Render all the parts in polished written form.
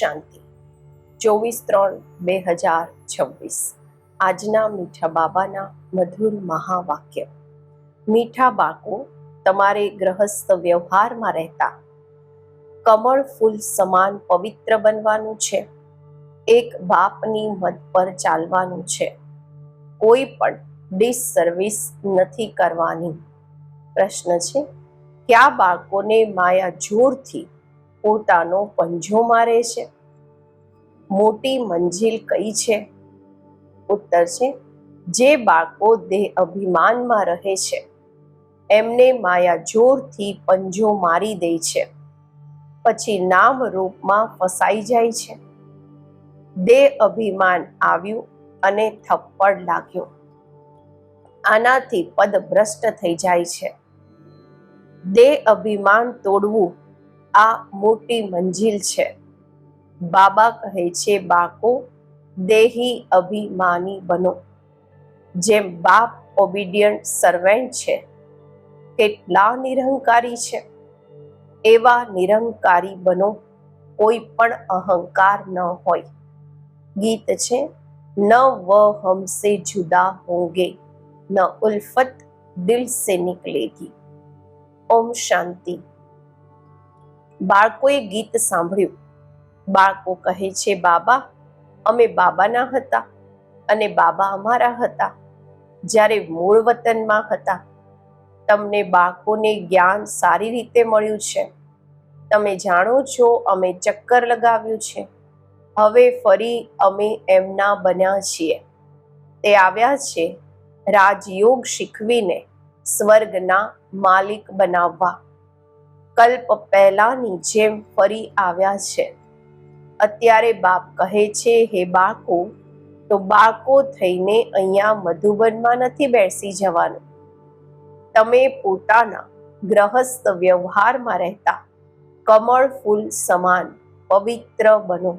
શાંતિ 24/3/2026 આજના મીઠા બાબાના મધુર મહાવાક્ય। મીઠા બાળકો, તમારે ગ્રહસ્થ વ્યવહારમાં રહેતા કમળ ફૂલ સમાન પવિત્ર બનવાનું છે। એક બાપની મત પર ચાલવાનું છે। કોઈ પણ ડિસસર્વિસ નથી કરવાની। પ્રશ્ન છે, કયા બાળકોને માયા જોરથી પોતાનો પંજો મારે છે? મોટી મંજિલ કઈ છે? ઉત્તર છે, જે બાળકો દેહ અભિમાનમાં રહે છે એમને માયા જોરથી પંજો મારી દે છે, પછી નામ રૂપમાં ફસાઈ જાય છે। દેહ અભિમાન આવ્યું અને થપ્પડ લાગ્યો, આનાથી પદભ્રષ્ટ થઈ જાય છે। દેહ અભિમાન તોડવું આ મોટી મંજિલ છે। બાબા કહે છે, બાળકો દેહી અભિમાની બનો। જેમ બાપ ઓબિડિયન્ટ સર્વેન્ટ છે, કેટલા નિરહંકારી છે એવા નિરહંકારી બનો, કોઈ પણ અહંકાર ન હોય। ગીત છે, ન વ હમસે જુદા હોંગે, ન ઉલ્ફત દિલ સે નિકલેગી। ઓમ શાંતિ। બાળકોએ ગીત સાંભળ્યું। બાળકો કહે છે, બાબા અમે બાબાના હતા અને બાબા અમારા હતા જ્યારે મૂળ વતનમાં હતા। તમને બાળકોને જ્ઞાન સારી રીતે મળ્યું છે। તમે જાણો છો અમે ચક્કર લગાવ્યું છે, હવે ફરી અમે એમના બન્યા છીએ। તે આવ્યા છે રાજયોગ શીખવીને સ્વર્ગના માલિક બનાવવા। કલ્પ પહેલાની જેમ ફરી આવ્યા છે। અત્યારે બાપ કહે છે, હે બાળકો, તો બાળકો થઈને અહીંયા મધુબનમાં નથી બેસી જવાનું। તમે પોતાના ગ્રહસ્થ વ્યવહારમાં રહેતા કમળ ફૂલ સમાન પવિત્ર બનો।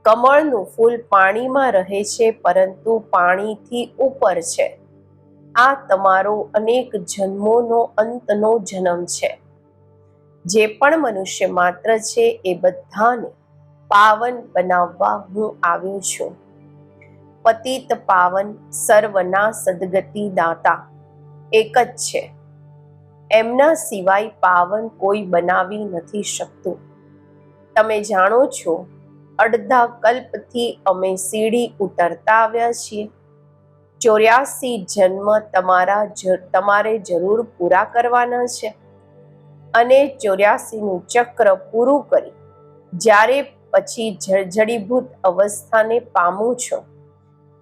કમળનું ફૂલ પાણીમાં રહે છે, પરંતુ પાણીથી ઉપર છે। આ તમારો અનેક જન્મોનો અંતનો જન્મ છે। જે પણ મનુષ્ય માત્ર છે એ બધાને પાવન બનાવવા હું આવ્યો છું। પતિત પાવન સર્વના સદગતિ દાતા એક જ છે, એમના સિવાય પાવન કોઈ બનાવી નથી શકતું। તમે જાણો છો અડધા કલ્પથી અમે સીડી ઉતરતા આવ્યા છીએ। 84 જન્મ તમારે જરૂર પૂરા કરવાના છે અને 84નું ચક્ર પૂરું કરી જ્યારે પછી જડીભૂત અવસ્થાને પામું છો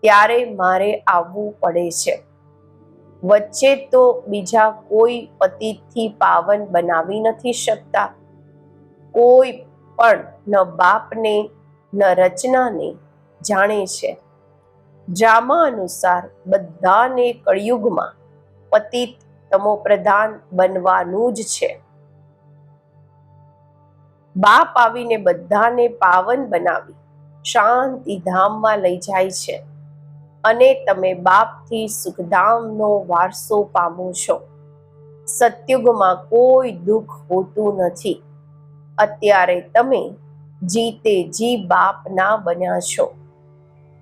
ત્યારે મારે આવવું પડે છે। વચ્ચે તો બીજા કોઈ પતિતથી પાવન બનાવી નથી શકતા। કોઈ પણ ન બાપને ન રચનાને જાણે છે। ડ્રામા અનુસાર બધાને કળિયુગમાં પતિત તમોપ્રધાન બનવાનું જ છે। બાપ આવીને બધાને પાવન બનાવી શાંતિધામમાં લઈ જાય છે અને તમે બાપથી સુખધામનો વારસો પામો છો। સતયુગમાં કોઈ દુઃખ હોતું નથી। અત્યારે તમે જીતે જી બાપના બન્યા છો।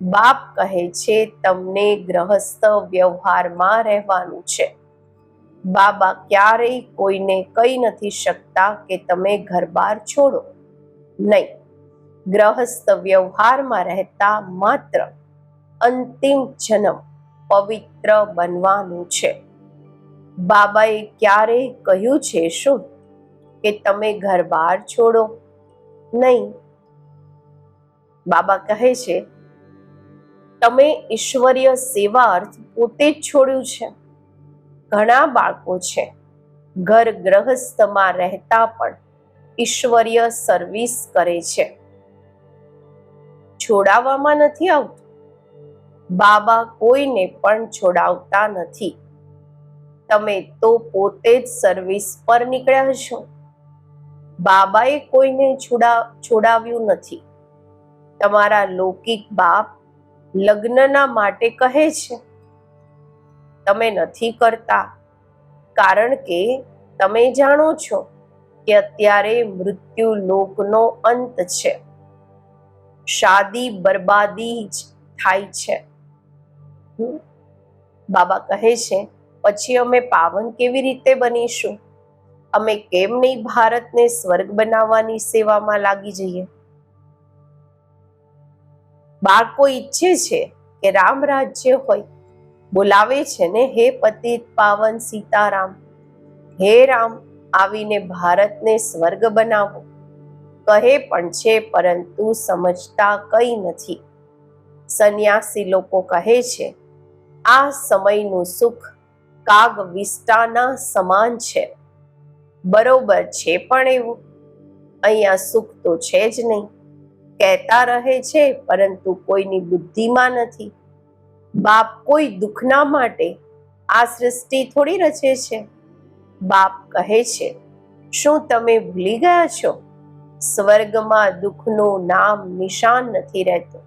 બાપ કહે છે, તમને ગ્રહસ્થ વ્યવહારમાં રહેવાનું છે। બાબા ક્યારેય કોઈને કહી નથી શકતા કે તમે ઘર-બાર છોડો, નહીં। ગ્રહસ્થ વ્યવહારમાં રહેતા માત્ર અંતિમ જન્મ પવિત્ર બનવાનું છે। બાબાએ ક્યારેય કહ્યું છે શું કે તમે ઘર-બાર છોડો, નહીં। બાબા કહે છે, તમે ઈશ્વરીય સેવા અર્થ પોતે જ છોડ્યું છે। ઘણા બાળકો છે ઘર ગ્રહસ્થમાં રહેતા પણ ઈશ્વરીય સર્વિસ કરે છે, છોડાવવામાં નથી આવતું। બાબા કોઈને પણ છોડાવતા નથી। તમે તો પોતે જ સર્વિસ પર નીકળ્યા છો। બાબાએ કોઈને છોડાવ્યું નથી। તમારા લૌકિક બાપ લગ્નના માટે કહે છે, તમે નથી કરતા કારણ કે તમે જાણો છો કે અત્યારે મૃત્યુ લોકનો અંત છે, શાદી બરબાદી જ થાય છે. બાબા કહે છે, પછી અમે પાવન કેવી રીતે બનીશું? અમે કેમ નહીં ભારતને સ્વર્ગ બનાવવાની સેવામાં લાગી જઈએ? બાળકો ઈચ્છે છે કે રામ રાજ્ય હોય, બોલાવે છે ને, હે પતિત પાવન સીતારામ, હે રામ આવીને ભારતને સ્વર્ગ બનાવો. કહે પણ છે, પરંતુ સમજતા કંઈ નથી. સંન્યાસી લોકો કહે છે, આ સમયનું સુખ કાગ વિષ્ટાના સમાન છે. બરોબર છે, પણ એવું અહીંયા સુખ તો છે જ નહીં. કહેતા રહે છે, પરંતુ કોઈની બુદ્ધિમાં નથી. બાપ કોઈ દુઃખના માટે આ સૃષ્ટિ થોડી રચે છે. બાપ કહે છે, શું તમે ભૂલી ગયા છો? સ્વર્ગમાં દુઃખનું નામ નિશાન નથી રહેતું.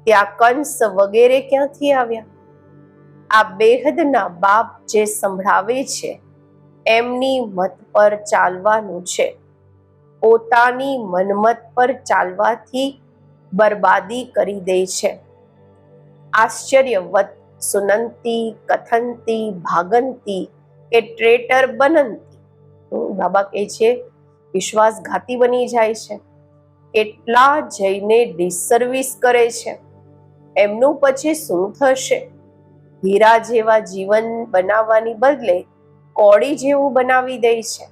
ત્યાં કંસ વગેરે ક્યાંથી આવ્યા? આ બેહદના બાપ જે સંભળાવે છે એમની મત પર ચાલવાનું છે. પોતાની મનમત પર ચાલવાથી બરબાદી કરી દે છે. આશ્ચર્યવત સુનંતી કથંતી ભાગંતી કે ટ્રેટર બનંતી. બાબા કહે છે, વિશ્વાસઘાતી બની જાય છે. કેટલા જઈને ડિસર્વિસ કરે છે, એમનું પછી શું થશે? હીરા જેવા જીવન બનાવવાની બદલે કોડી જેવું બનાવી દે છે.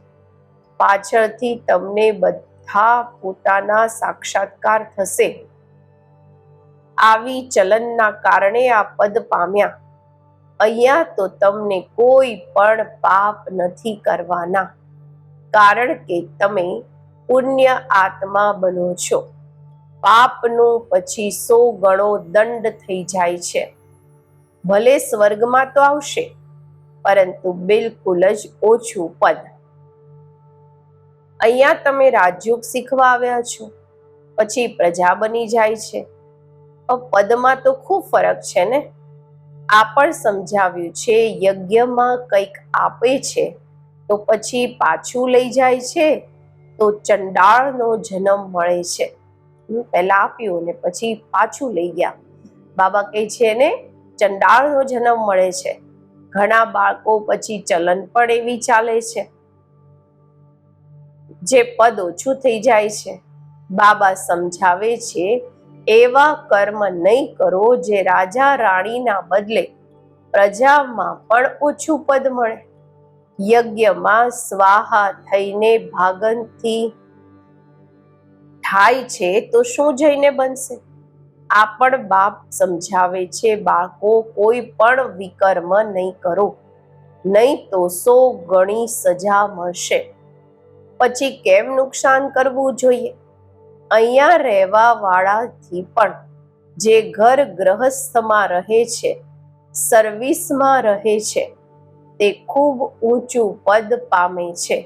પાછળથી તમને બધા પોતાના સાક્ષાત્કાર થશે. આવી ચલનના કારણે આ પદ પામ્યા. અહીંયા તો તમને કોઈ પણ પાપ નથી કરવાના, કારણ કે તમે પુણ્ય આત્મા બનો છો. પાપનું પછી 100 ગણો દંડ થઈ જાય છે. ભલે સ્વર્ગમાં તો આવશે, પરંતુ બિલકુલ જ ઓછું પદ. અહીંયા તમે રાજયોગ શીખવા આવ્યા છો, પછી પ્રજા બની જાય છે. પદમાં તો ખૂબ ફરક છે ને. આ પણ સમજાવ્યું છે, યજ્ઞમાં કંઈક આપે છે તો પછી પાછું લઈ જાય છે, તો ચંડાળનો જન્મ મળે છે. પહેલા આપ્યું ને પછી પાછું લઈ ગયા. બાબા કહે છે ને, ચંડાળનો જન્મ મળે છે. ઘણા બાળકો પછી ચલન પણ એવી ચાલે છે, જે પદ ઓછું થઈ જાય છે. બાબા સમજાવે છે, એવા કર્મ નહીં કરો જે રાજા રાણીના બદલે પ્રજામાં પણ ઓછું પદ મળે. યજ્ઞમાં સ્વાહા થઈને ભાગનથી થાય છે તો શું જઈને બનશે? આ પણ બાપ સમજાવે છે, બાળકો કોઈ પણ વિકર્મ નહીં કરો, નહીં તો 100 ગણી સજા મળશે. પછી કેમ નુકસાન કરવું જોઈએ? અહીંયા રહેવા વાળાથી પણ જે ઘર ગ્રહસ્થમાં રહે છે, સર્વિસમાં રહે છે, તે ખૂબ ઊંચું પદ પામે છે.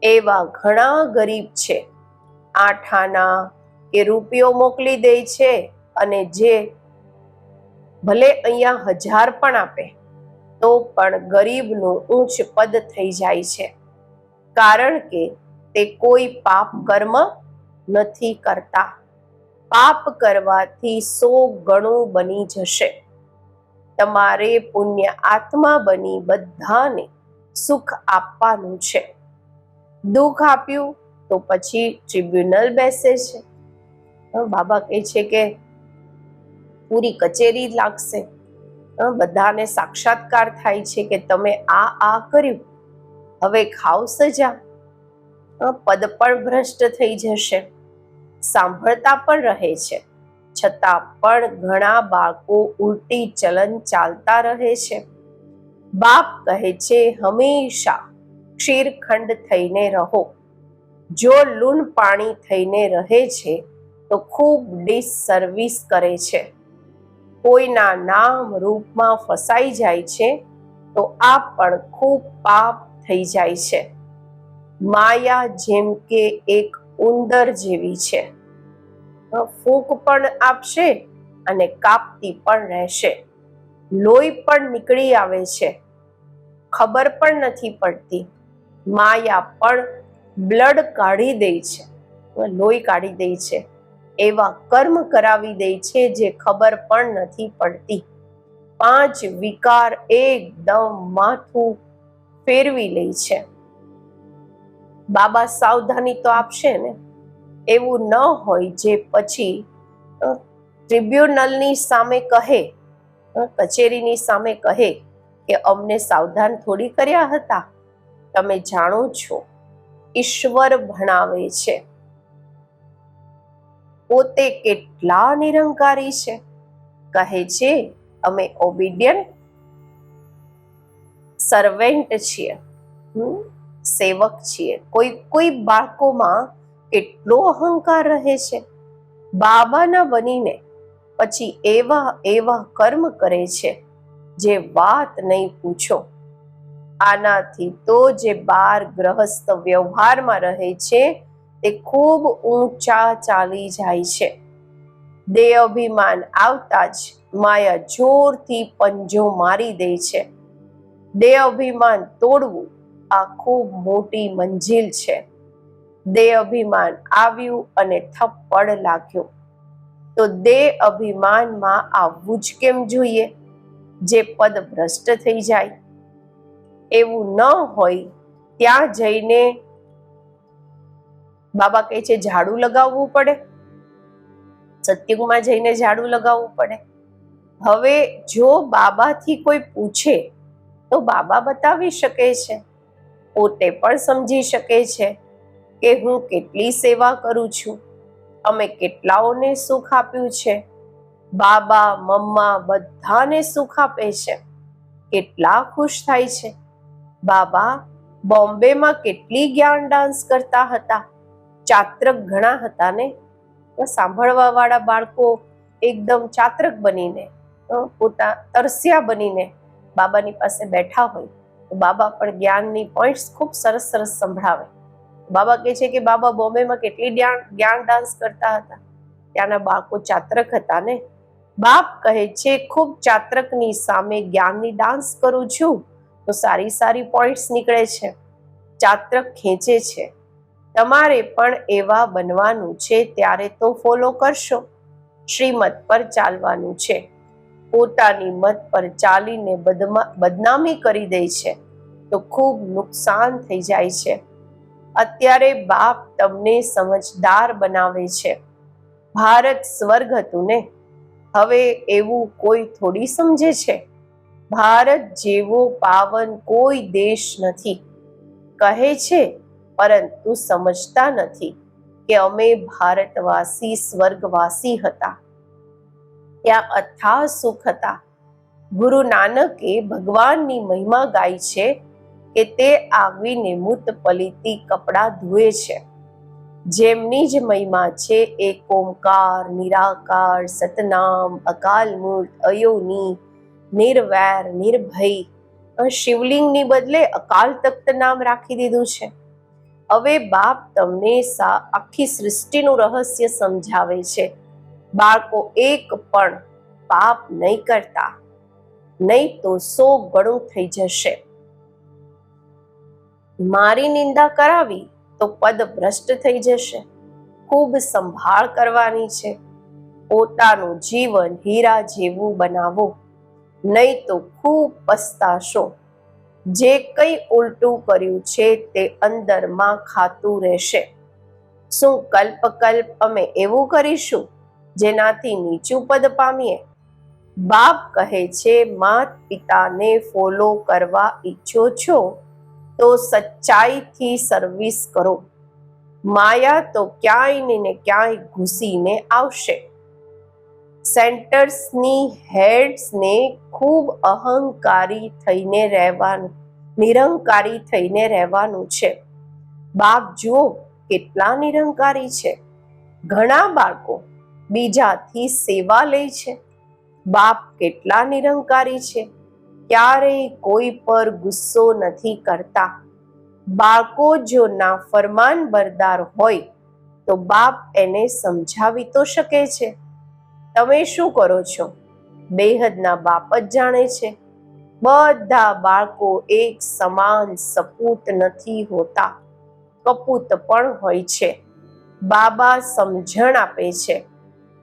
એવા ઘણા ગરીબ છે, 8 આના કે રૂપિયો મોકલી દે છે, અને જે ભલે અહીંયા 1000 પણ આપે તો પણ ગરીબનું ઊંચ પદ થઈ જાય છે, કારણ કે તે કોઈ પાપ કર્મ નથી કરતા. પાપ કરવાથી 100 ગણું બની જશે. તમારે પુણ્ય આત્મા બની બધાને સુખ આપવાનું છે. દુઃખ આપ્યું તો પછી ટ્રિબ્યુનલ બેસે છે. બાબા કહે છે કે પૂરી કચેરી લાગશે. બધાને સાક્ષાત્કાર થાય છે કે તમે આ કર્યું, હવે ખાઓ સજા. પદ પણ ભ્રષ્ટ થઈ જશે. સાંભળતા પણ રહે છે, છતાં પણ ઘણા બાળકો ઉલટી ચલન ચાલતા રહે છે. બાપ કહે છે, હંમેશા ક્ષીરખંડ થઈને રહો. જો લૂણ પાણી થઈને રહે છે તો ખૂબ ડિસસર્વિસ કરે છે. કોઈના નામ રૂપમાં ફસાઈ જાય છે તો આ પણ ખૂબ પાપ થઈ જાય છે. માયા જેમ કે એક ઉંદર જેવી છે, ફૂંક પણ આપશે અને કાપતી પણ રહેશે. લોહી પણ નીકળી આવે છે, ખબર પણ નથી પડતી. માયા પણ બ્લડ કાઢી દે છે, લોહી કાઢી દે છે, એવા કર્મ કરાવી દે છે જે ખબર પણ નથી પડતી. 5 વિકાર એકદમ માથું ફેરવી લે છે. બાબા સાવધાની તો આપશે ને, એવું ન હોય જે પછી ટ્રિબ્યુનલની સામે કહે, કચેરીની સામે કહે કે અમને સાવધાન થોડી કર્યા હતા. તમે જાણો છો, ઈશ્વર ભણાવે છે. પોતે કેટલા નિરંકારી છે. કહે છે અમે ઓબિડિયન્ટ સર્વેન્ટ છીએ, સેવક છીએ. કોઈ બાળકોમાં કેટલો અહંકાર રહે છે. બાબાના બનીને પછી એવા કર્મ કરે છે જે વાત નહીં પૂછો. આનાથી તો જે બાર ગ્રહસ્થ વ્યવહારમાં રહે છે તે ખૂબ ઊંચા ચાલી જાય છે. દેહ અભિમાન આવતા જ માયા જોરથી પંજો મારી દે છે. દેહ અભિમાન તોડવું આ ખૂબ મોટી મંજિલ છે. દેહ અભિમાન આવ્યું અને થપ્પડ લાગ્યો તો દેહ અભિમાનમાં આવવું જ કેમ જોઈએ, જે પદ ભ્રષ્ટ થઈ જાય. એવું ન હોય ત્યાં જઈને બાબા કહે છે ઝાડુ લગાવવું પડે, સત્યુગમાં જઈને ઝાડુ લગાવવું પડે. હવે જો બાબાથી કોઈ પૂછે તો બાબા બતાવી શકે છે, પોતે પણ સમજી શકે છે કે હું કેટલી સેવા કરું છું, અમે કેટલાઓને સુખ આપ્યું છે. બાબા મમ્મા બધાને સુખ આપે છે, કેટલા ખુશ થાય છે. બાબા બોમ્બેમાં કેટલી જ્ઞાન ડાન્સ કરતા હતા, ચાત્રક ઘણા હતા ને. સાંભળવા વાળા બાળકો એકદમ ચાત્રક બનીને, તરસ્યા બનીને બાબાની પાસે બેઠા હોય તો બાબા પણ જ્ઞાનની પોઈન્ટ્સ ખૂબ સરસ સરસ સંભળાવે. બાબા કહે છે કે બાબા બોમ્બેમાં કેટલી જ્ઞાન ડાન્સ કરતા હતા, ત્યાંના બાળકો ચાત્રક હતા ને. બાપ કહે છે ખૂબ ચાત્રકની સામે જ્ઞાનની ડાન્સ કરું છું તો સારી સારી પોઈન્ટ્સ નીકળે છે, ચાત્રક ખેંચે છે. તમારે પણ એવા બનવાનું છે, ત્યારે તો ફોલો કરશો. શ્રીમત પર ચાલવાનું છે. પોતાની મત પર ચાલીને બદનામી કરી દે છે તો ખૂબ નુકસાન થઈ જાય છે. અત્યારે બાપ તમને સમજદાર બનાવે છે. ભારત સ્વર્ગ હતું ને, હવે એવું કોઈ થોડી સમજે છે. ભારત જેવો પાવન કોઈ દેશ નથી, કહે છે, પરંતુ સમજતા નથી કે અમે ભારતવાસી સ્વર્ગવાસી હતા, ત્યાં અથાહ સુખ હતા. ગુરુ નાનકે ભગવાનની મહિમા ગાઈ છે કે તે આવીને મૂત પલીતી કપડાં ધુએ છે. જેમની જ મહિમા છે એક ઓમકાર, નિરાકાર, સતનામ, અકાલ મૂર્ત, અયોની, નિર્વૈર, નિર્ભય. શિવલિંગની બદલે અકાલ તખ્ત નામ રાખી દીધું છે. હવે બાપ તમને આખી સૃષ્ટિનું રહસ્ય સમજાવે છે. બાળકો એક પણ પાપ નહીં કરતા, નહીં તો 100 ગણું થઈ જશે. મારી નિંદા કરાવી તો પદ ભ્રષ્ટ થઈ જશે. ખૂબ સંભાળ કરવાની છે. પોતાનું જીવન હીરા જેવું બનાવો, નહીં તો ખૂબ પસ્તાશો. જે કંઈ ઉલટું કર્યું છે તે અંદરમાં ખાતું રહેશે. શું કલ્પ અમે એવું કરીશું જેનાથી નીચું પદ પામીએ? બાપ કહે છે માત પિતાને ફોલો કરવા ઈચ્છો છો તો સચ્ચાઈથી સર્વિસ કરો. માયા તો ક્યાંય ને ક્યાંય ઘૂસીને આવશે. સેન્ટર્સની હેડ્સને ખૂબ અહંકારી થઈને રહેવાનું, નિરંકારી થઈને રહેવાનું છે. બાપ જુઓ કેટલા નિરંકારી છે. ઘણા બાળકો બીજાથી સેવા લે છે. બાપ કેટલા નિરંકારી છે, ક્યારેય કોઈ પર ગુસ્સો નથી કરતા. બાળકો જો નાફરમાન બરદાર હોય તો બાપ એને સમજાવી તો શકે છે. તમે શું કરો છો? બેહદના બાપ જ જાણે છે. બધા બાળકો એક સમાન સપૂત નથી હોતા. કપૂત પણ હોય છે. બાબા સમજણ આપે છે.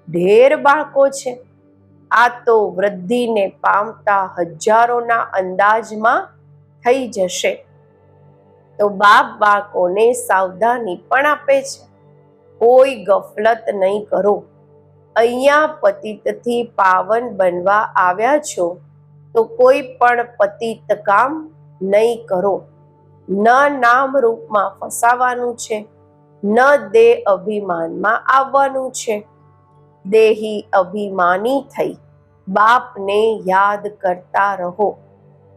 ઢેર બાળકો છે, આ તો વૃદ્ધિને પામતા હજારોના અંદાજમાં થઈ જશે. તો બાપ બાળકોને સાવધાની પણ આપે છે. કોઈ ગફલત નહીં કરો. અહીંયા પતિતથી પાવન બનવા આવ્યા છો, તો કોઈ પણ પતિત કામ નહીં કરો. ન નામ રૂપમાં ફસાવાનું છે, ન દેહ અભિમાનમાં આવવાનું છે. દેહી અભિમાની થઈ બાપને યાદ કરતા રહો.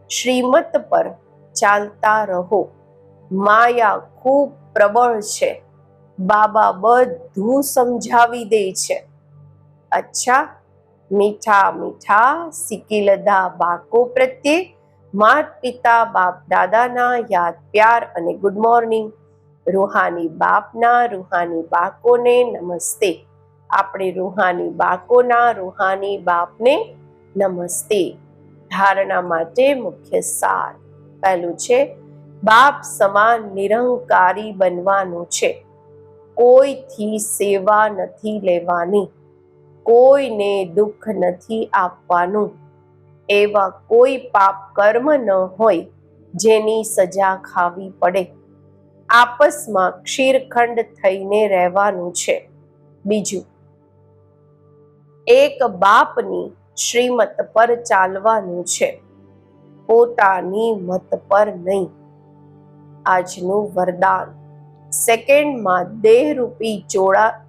શ્રીમત પર ચાલતા રહો. માયા ખૂબ પ્રબળ છે. બાબા બધું સમજાવી દે છે. અચ્છા, મીઠા મીઠા સિકિલધા બાળકો પ્રત્યે માત પિતા બાપ દાદાના યાદ પ્યાર અને ગુડ મોર્નિંગ. રૂહાની બાપના રૂહાની બાળકોને નમસ્તે. આપણે રૂહાની બાળકોના રૂહાની બાપને નમસ્તે. ધારણા માટે મુખ્ય સાર. પહેલું છે, બાપ સમાન નિરંકારી બનવાનું છે. કોઈથી સેવા નથી લેવાની. કોઈને દુઃખ નથી આપવાનું. એવા કોઈ પાપ કર્મ ન હોય જેની સજા ખાવી પડે. આપસમાં ક્ષીરખંડ થઈને રહેવાનું છે. બીજું, એક બાપની શ્રીમત પર ચાલવાનું છે, પોતાની મત પર નહીં. આજનું વરદાન. સેકન્ડમાં દેહરૂપી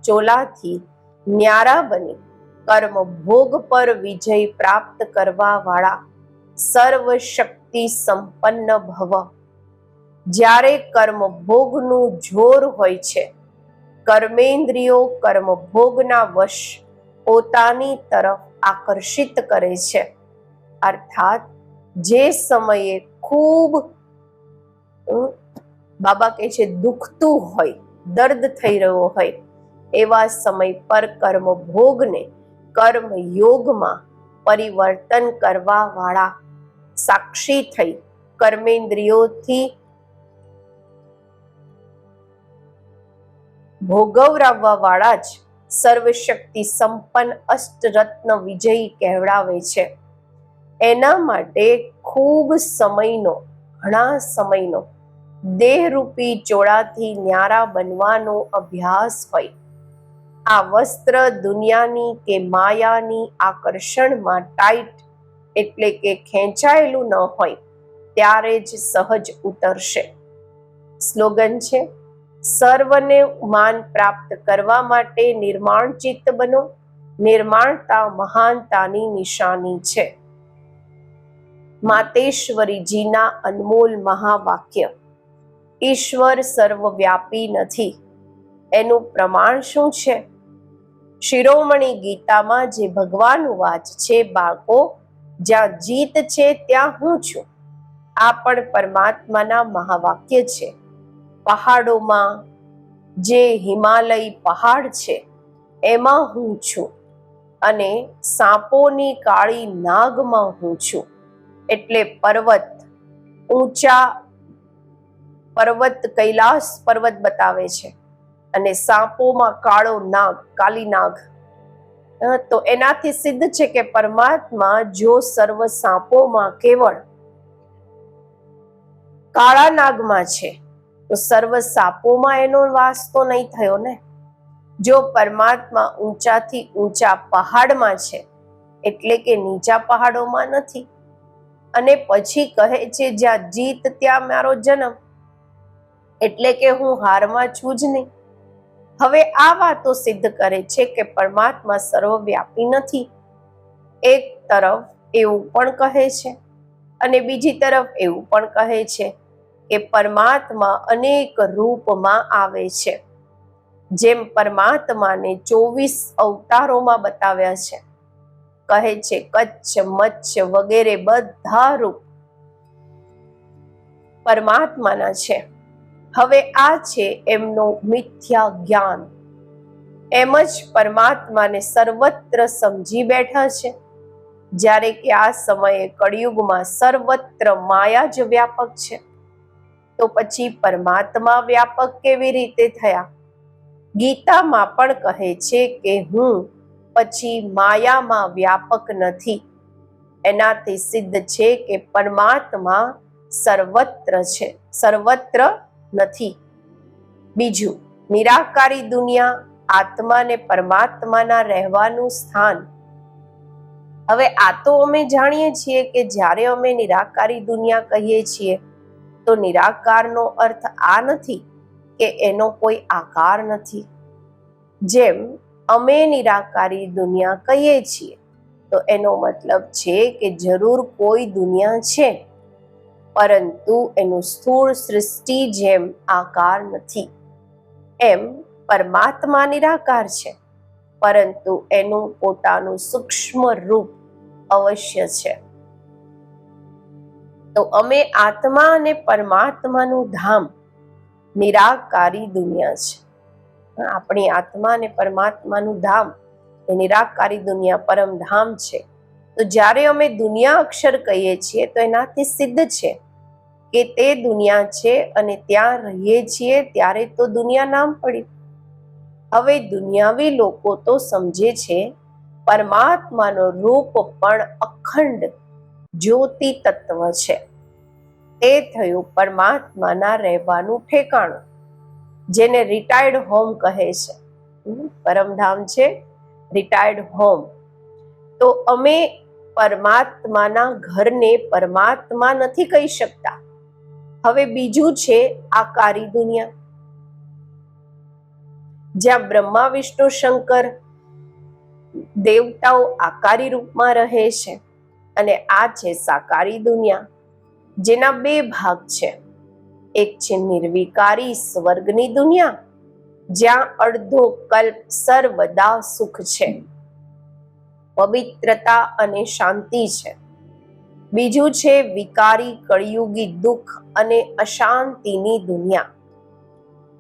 ચોલાથી ન્યારા બની કર્મ ભોગ પર વિજય પ્રાપ્ત કરવા વાળા સર્વશક્તિ સંપન્ન ભવ. જ્યારે કર્મ ભોગનું જોર હોય છે, કર્મેન્દ્રિયો કર્મ ભોગના વશ પોતાની તરફ આકર્ષિત કરે છે. અર્થાત જે સમયે ખૂબ બાબા કહે છે દુખતું હોય, દર્દ થઈ રહ્યો હોય, એવા સમય પર કર્મ ભોગને કર્મ યોગમાં પરિવર્તન કરવા વાળા સાક્ષી થઈ કર્મેન્દ્રિયોથી ભોગવરાવવા વાળા જ સર્વશક્તિ સંપન્ન અષ્ટરત્ન વિજયી કહેવડાવે છે. એના માટે ખૂબ સમયનો, ઘણા સમયનો દેહરૂપી ચોળાથી ન્યારા બનવાનો અભ્યાસ હોય. આ વસ્ત્ર દુનિયાની કે માયાની આકર્ષણમાં ટાઈટ એટલે કે ખેંચાયેલું ન હોય ત્યારે જ સહજ ઉતરશે. સ્લોગન છે, સર્વને માન પ્રાપ્ત કરવા માટે નિર્માણ ચિત્ત બનો. નિર્માણતા મહાનતાની નિશાની છે. માતેશ્વરીજીના અનમોલ મહાવાક્ય. ઈશ્વર સર્વવ્યાપી નથી. એનું પ્રમાણ શું છે? શિરોમણી ગીતામાં જે ભગવાનનું વાચ છે, બાળકો, જ્યાં જીત છે ત્યાં હું છું. આ પણ પરમાત્માના મહાવાક્ય છે. પહાડોમાં જે હિમાલય પહાડ છે એમાં હું છું, અને સાપોની કાળી નાગમાં હું છું. એટલે પર્વત, ઊંચા પર્વત, કૈલાસ પર્વત બતાવે છે, અને સાપોમાં કાળો નાગ, કાલી નાગ. તો એનાથી સિદ્ધ છે કે પરમાત્મા જો સર્વ સાપોમાં કેવળ કાળા નાગમાં છે, તો સર્વ સાપોમાં એનો વાસ તો નહીં થયો ને. જો પરમાત્મા ઊંચાથી ઊંચા પહાડમાં છે, એટલે કે નીચા પહાડોમાં નથી. અને પછી કહે છે જ્યાં જીત ત્યાં મારો જન્મ, એટલે કે હું હારમાં છું જ નહીં. હવે આ વાતો સિદ્ધ કરે છે કે પરમાત્મા સર્વવ્યાપી નથી. એક તરફ એવું પણ કહે છે, અને બીજી તરફ એવું પણ કહે છે કે પરમાત્મા અનેક રૂપમાં આવે છે. જેમ પરમાત્માને 24 અવતારોમાં બતાવ્યા છે. કહે છે કચ્છ, મચ્છ વગેરે બધા રૂપ પરમાત્માના છે. હવે આ છે એમનો મિથ્યા જ્ઞાન. એમ જ પરમાત્માને સર્વત્ર સમજી બેઠા છે. જ્યારે કે આ સમયે કળિયુગમાં સર્વત્ર માયા જ વ્યાપક છે. તો પછી પરમાત્મા વ્યાપક કેવી રીતે થયા? ગીતામાં પણ કહે છે કે હું પછી માયામાં વ્યાપક નથી. એનાથી સિદ્ધ છે કે પરમાત્મા સર્વત્ર છે, સર્વત્ર નથી. બીજું, નિરાકારી દુનિયા, આત્મા ને પરમાત્માના રહેવાનું સ્થાન. હવે આ તો અમે જાણીએ છીએ કે જ્યારે અમે નિરાકારી દુનિયા કહીએ છીએ તો નિરાકારનો અર્થ આ નથી કે એનો કોઈ આકાર નથી. જેમ અમે નિરાકારી દુનિયા કહીએ છીએ તો એનો મતલબ છે કે જરૂર કોઈ દુનિયા છે, પરંતુ એનું સ્થૂળ સૃષ્ટિ જેમ આકાર નથી. એમ પરમાત્મા નિરાકાર છે, પરંતુ એનું પોતાનું સૂક્ષ્મ રૂપ અવશ્ય છે. તો અમે આત્મા અને પરમાત્માનું ધામ નિરાકારી દુનિયા છે. આપણી આત્મા અને પરમાત્માનું ધામ એ નિરાકારી દુનિયા પરમધામ છે. તો જ્યારે અમે દુનિયા અક્ષર કહીએ છીએ તો એનાથી સિદ્ધ છે કે તે દુનિયા છે અને ત્યાં રહીએ છીએ ત્યારે તો દુનિયા નામ પડ્યું. હવે દુનિયાવી લોકો તો સમજે છે પરમાત્માનો રૂપ પણ અખંડ જ્યોતિ તત્વ છે. તે થયું પરમાત્માના રહેવાનું ઠેકાણું, જેને રિટાયર્ડ હોમ કહે છે. પરમધામ છે રિટાયર્ડ હોમ. તો અમે પરમાત્માના ઘરને પરમાત્મા નથી કહી શકતા. હવે બીજું છે આકારી દુનિયા, જ્યાં બ્રહ્મા વિષ્ણુ શંકર દેવતાઓ આકારી રૂપમાં રહે છે. અને આ છે સાકારી દુનિયા, જેના બે ભાગ છે. એક છે નિર્વિકારી સ્વર્ગની દુનિયા, જ્યાં અડધો કલ્પ સર્વદા સુખ છે, પવિત્રતા અને શાંતિ છે. બીજું છે વિકારી કળિયુગી દુઃખ અને અશાંતિની દુનિયા.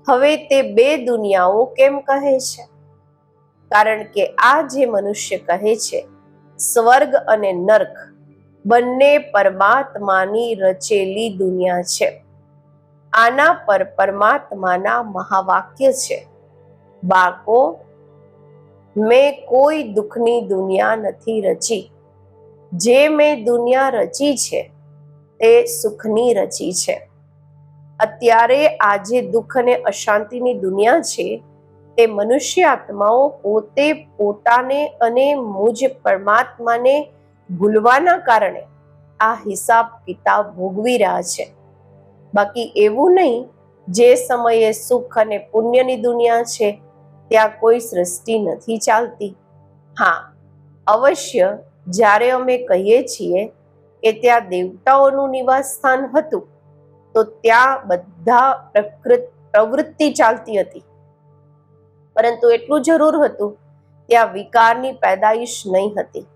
હવે તે બે દુનિયાઓ કેમ કહે છે? કારણ કે આ જે મનુષ્ય કહે છે સ્વર્ગ અને નર્ક બંને પરમાત્માની રચેલી દુનિયા છે. આના પર પરમાત્માના મહાવાક્ય છે, બાળકો, મેં કોઈ દુઃખની દુનિયા નથી રચી. જે મેં દુનિયા રચી છે તે સુખની રચી છે. અત્યારે આ જે દુઃખ અને અશાંતિની દુનિયા છે તે મનુષ્ય આત્માઓ પોતે પોતાને અને મુજ પરમાત્માને ભૂલવાના કારણે આ હિસાબ કિતાબ ભોગવી રહ્યા છે. બાકી એવું નહીં, જે સમયે સુખ અને પુણ્યની દુનિયા છે ત્યાં કોઈ સૃષ્ટિ નથી ચાલતી. હા, અવશ્ય જ્યારે અમે કહીએ છીએ કે ત્યાં દેવતાઓનું નિવાસ સ્થાન હતું તો ત્યાં બધા પ્રવૃત્તિ ચાલતી હતી, પરંતુ એટલું જરૂર હતું ત્યાં વિકારની પેદાઈશ નહીં હતી,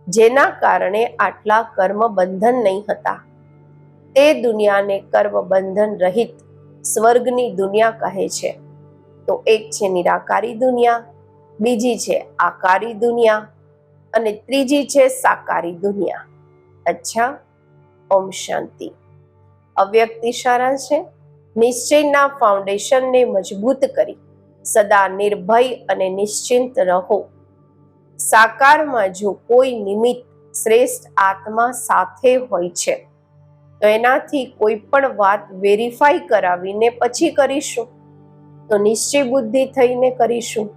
જેના કારણે આટલા કર્મ બંધન નહીં હતા. તે દુનિયાને કર્મ બંધન રહિત સ્વર્ગની દુનિયા કહે છે. તો એક છે નિરાકારી દુનિયા, બીજી છે આકારી દુનિયા અને ત્રીજી છે સાકારી દુનિયા. અચ્છા, ઓમ શાંતિ. અવ્યક્ત ઇશારા છે. નિશ્ચયના ફાઉન્ડેશનને મજબૂત કરી સદા નિર્ભય અને નિશ્ચિંત રહો. સાકારમાં જો કોઈ નિમિત્ત શ્રેષ્ઠ આત્મા સાથે હોય છે તો એનાથી કોઈ પણ વાત વેરીફાઈ કરાવીને પછી કરીશું, તો નિશ્ચય બુદ્ધિ થઈને કરીશું.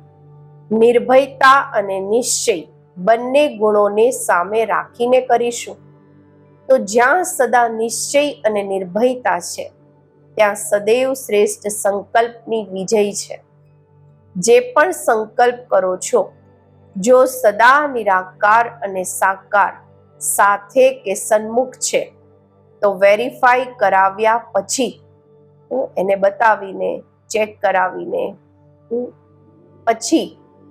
નિર્ભયતા અને નિશ્ચય બંને ગુણોને સામે રાખીને કરીશું. તો જ્યાં સદા નિશ્ચય અને નિર્ભયતા છે ત્યાં સદૈવ શ્રેષ્ઠ સંકલ્પની વિજય છે. જે પણ સંકલ્પ કરો છો, જો સદા નિરાકાર અને સાકાર સાથે કે સન્મુખ છે તો વેરીફાઈ કરાવ્યા પછી એને બતાવીને ચેક કરાવીને પછી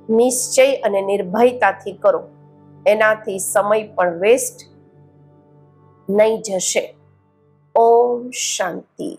નિશ્ચય અને નિર્ભયતાથી કરો. એનાથી સમય પણ વેસ્ટ નહીં જશે. ઓમ શાંતિ.